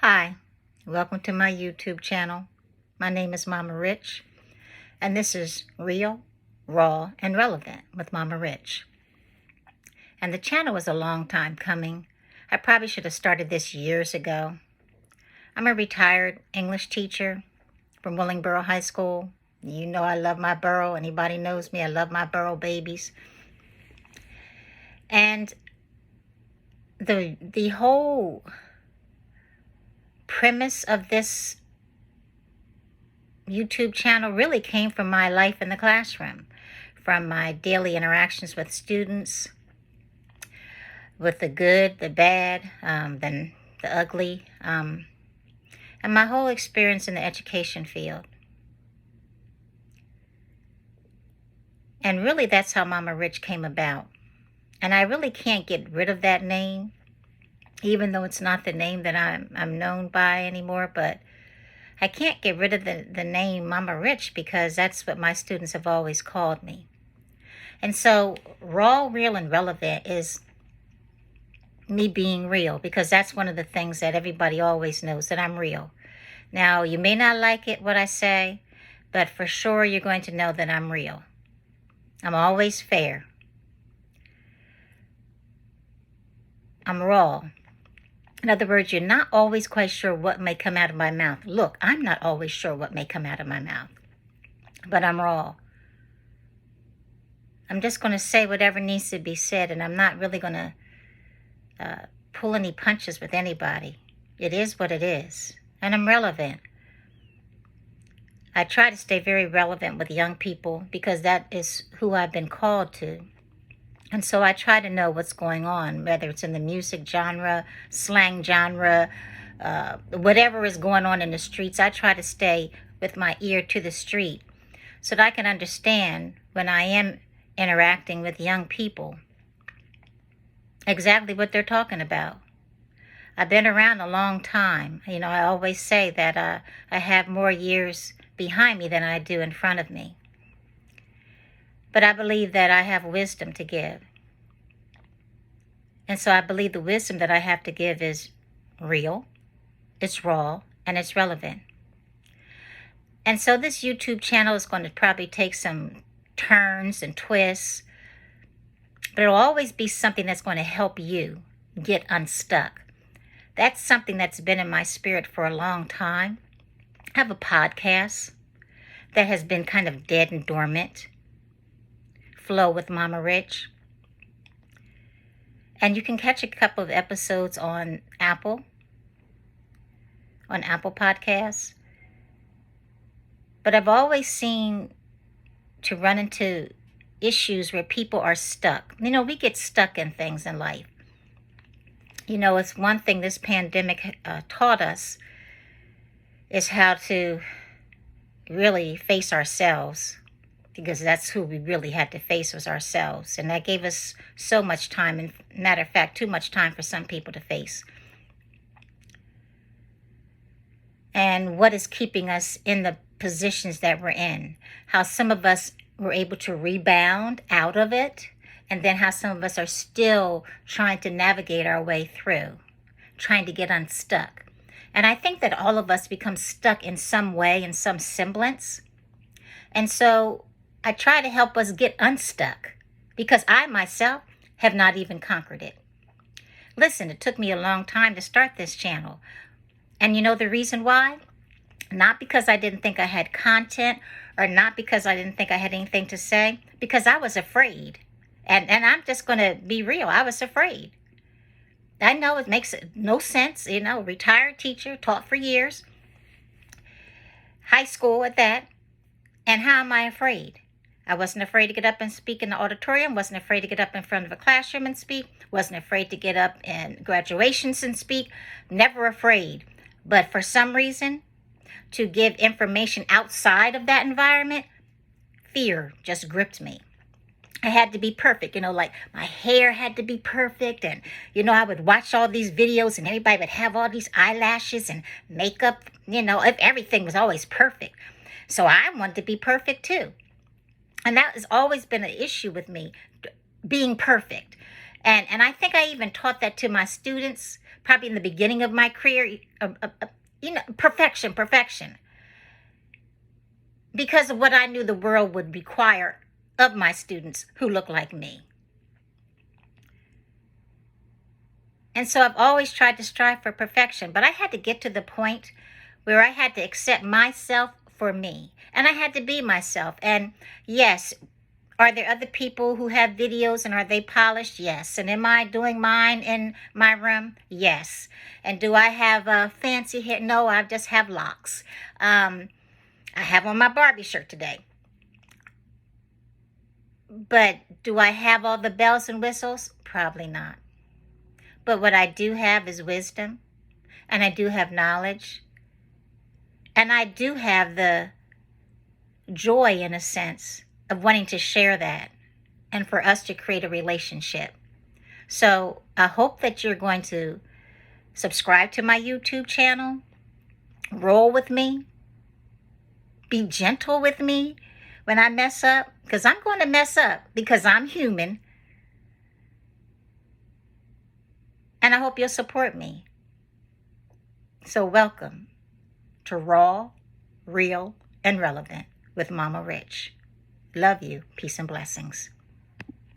Hi, welcome to my YouTube channel. My name is Mama Rich, and this is Real, Raw, and Relevant with Mama Rich. And the channel is a long time coming. I probably should have started this years ago. I'm a retired English teacher from Willingboro High School. You know I love my borough. Anybody knows me, I love my borough babies. And the whole premise of this YouTube channel really came from my life in the classroom, from my daily interactions with students, with the good, the bad, then the ugly, and my whole experience in the education field. And really, that's how Mama Rich came about. And I really can't get rid of that name, even though it's not the name that I'm known by anymore. But I can't get rid of the name Mama Rich because that's what my students have always called me. And so Raw, Real, and Relevant is me being real, because that's one of the things that everybody always knows, that I'm real. Now, you may not like it, what I say, but for sure you're going to know that I'm real. I'm always fair. I'm raw. In other words, you're not always quite sure what may come out of my mouth. Look, I'm not always sure what may come out of my mouth, but I'm raw. I'm just going to say whatever needs to be said, and I'm not really going to pull any punches with anybody. It is what it is, and I'm relevant. I try to stay very relevant with young people because that is who I've been called to. And so I try to know what's going on, whether it's in the music genre, slang genre, whatever is going on in the streets. I try to stay with my ear to the street so that I can understand when I am interacting with young people exactly what they're talking about. I've been around a long time. You know, I always say that I have more years behind me than I do in front of me. But I believe that I have wisdom to give. And so I believe the wisdom that I have to give is real, it's raw, and it's relevant. And so this YouTube channel is going to probably take some turns and twists, but it'll always be something that's going to help you get unstuck. That's something that's been in my spirit for a long time. I have a podcast that has been kind of dead and dormant. Flow with Mama Rich. And you can catch a couple of episodes on Apple Podcasts. But I've always seen to run into issues where people are stuck. You know, we get stuck in things in life. You know, it's one thing this pandemic taught us is how to really face ourselves, because that's who we really had to face, was ourselves. And that gave us so much time, and matter of fact, too much time for some people to face. And what is keeping us in the positions that we're in. How some of us were able to rebound out of it, and then how some of us are still trying to navigate our way through, trying to get unstuck. And I think that all of us become stuck in some way, in some semblance. And so I try to help us get unstuck, because I myself have not even conquered it. Listen, it took me a long time to start this channel. And you know the reason why? Not because I didn't think I had content, or not because I didn't think I had anything to say, because I was afraid. And I'm just going to be real. I was afraid. I know it makes no sense, you know, retired teacher, taught for years, high school at that. And how am I afraid? I wasn't afraid to get up and speak in the auditorium, wasn't afraid to get up in front of a classroom and speak, wasn't afraid to get up in graduations and speak, never afraid. But for some reason, to give information outside of that environment, fear just gripped me. I had to be perfect, you know, like my hair had to be perfect. And, you know, I would watch all these videos and everybody would have all these eyelashes and makeup, you know, everything was always perfect. So I wanted to be perfect too. And that has always been an issue with me, being perfect. And I think I even taught that to my students, probably in the beginning of my career. Perfection, perfection. Because of what I knew the world would require of my students who look like me. And so I've always tried to strive for perfection, but I had to get to the point where I had to accept myself for me. And I had to be myself. And yes, are there other people who have videos and are they polished? Yes. And am I doing mine in my room? Yes. And do I have fancy hair? No, I just have locks. I have on my Barbie shirt today. But do I have all the bells and whistles? Probably not. But what I do have is wisdom, and I do have knowledge, and I do have the joy, in a sense, of wanting to share that and for us to create a relationship. So I hope that you're going to subscribe to my YouTube channel, roll with me, be gentle with me when I mess up, because I'm going to mess up because I'm human. And I hope you'll support me. So welcome to Raw, Real, and Relevant with Mama Rich. Love you. Peace and blessings.